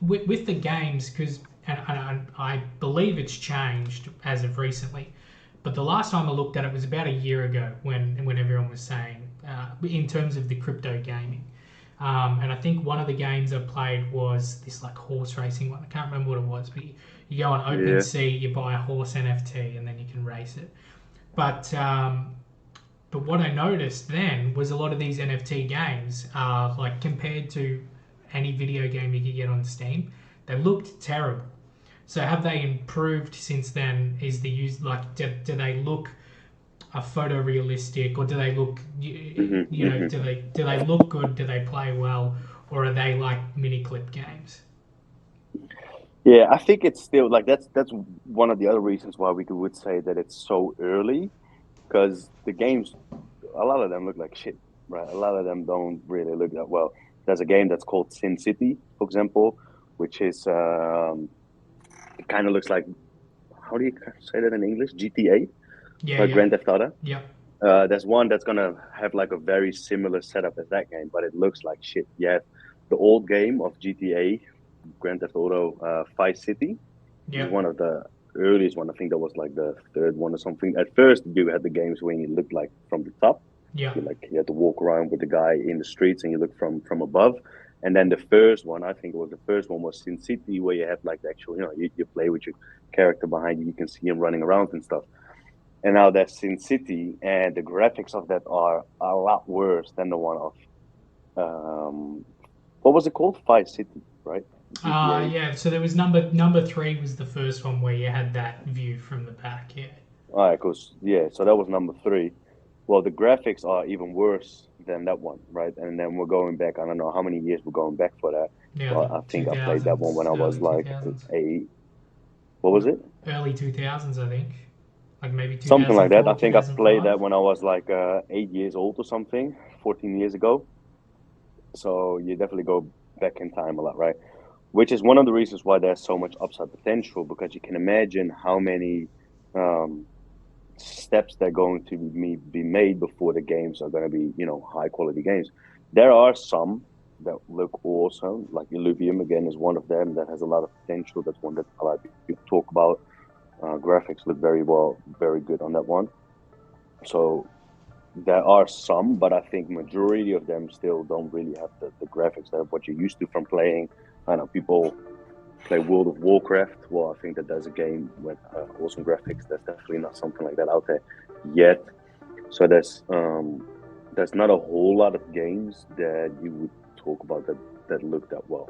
with the games, because and I believe it's changed as of recently, but the last time I looked at it was about a year ago when everyone was saying in terms of the crypto gaming. And I think one of the games I played was this like horse racing one. I can't remember what it was, but you go on Yeah, OpenSea, you buy a horse NFT, and then you can race it. But what I noticed then was a lot of these NFT games, like compared to any video game you could get on Steam, they looked terrible. So have they improved since then? Is the use like do they look photorealistic, or do they look hmm do they look good? Do they play well, or are they like mini clip games? Yeah, I think it's still like that's one of the other reasons why would say that it's so early because the games, a lot of them look like shit, right? A lot of them don't really look that well. There's a game that's called Sin City, for example, which is it kind of looks like, how do you say that in English? GTA, Yeah, like yeah, Grand Theft Auto. yeah, There's one that's gonna have like a very similar setup as that game, but it looks like shit. You have the old game of GTA, Grand Theft Auto Vice City, which yeah, is one of the earliest one. I think that was like the third one or something. At first, you had the games when you looked like from the top. yeah, You had to walk around with the guy in the streets and you look from above. And then the first one, I think it was the first one was Sin City, where you have like the actual, you play with your character behind you. You can see him running around and stuff. And now that's Sin City, and the graphics of that are a lot worse than the one of what was it called? Vice City, right? GTA. yeah. So there was number three was the first one where you had that view from the back. Yeah, All right, cause yeah, so that was number three. Well, the graphics are even worse than that one, right? And then we're going back. I don't know how many years we're going back for that, yeah, the but I think two I played that one thousands, when I early was two like thousands, eight. What was it? early 2000s, I think. Like maybe Something like that. I 2004, think I played 2005. that when I was like 8 years old or something, 14 years ago. So you definitely go back in time a lot, right? Which is one of the reasons why there's so much upside potential because you can imagine how many um, steps that are going to be made before the games are going to be, high quality games. There are some that look awesome, like Illuvium again is one of them that has a lot of potential. That's one that a lot of people talk about. Graphics look very well, very good on that one. So there are some, but I think majority of them still don't really have the graphics that what you're used to from playing. I know people play World of Warcraft. Well, I think that there's a game with awesome graphics. There's definitely not something like that out there yet. So there's not a whole lot of games that you would talk about that look that well.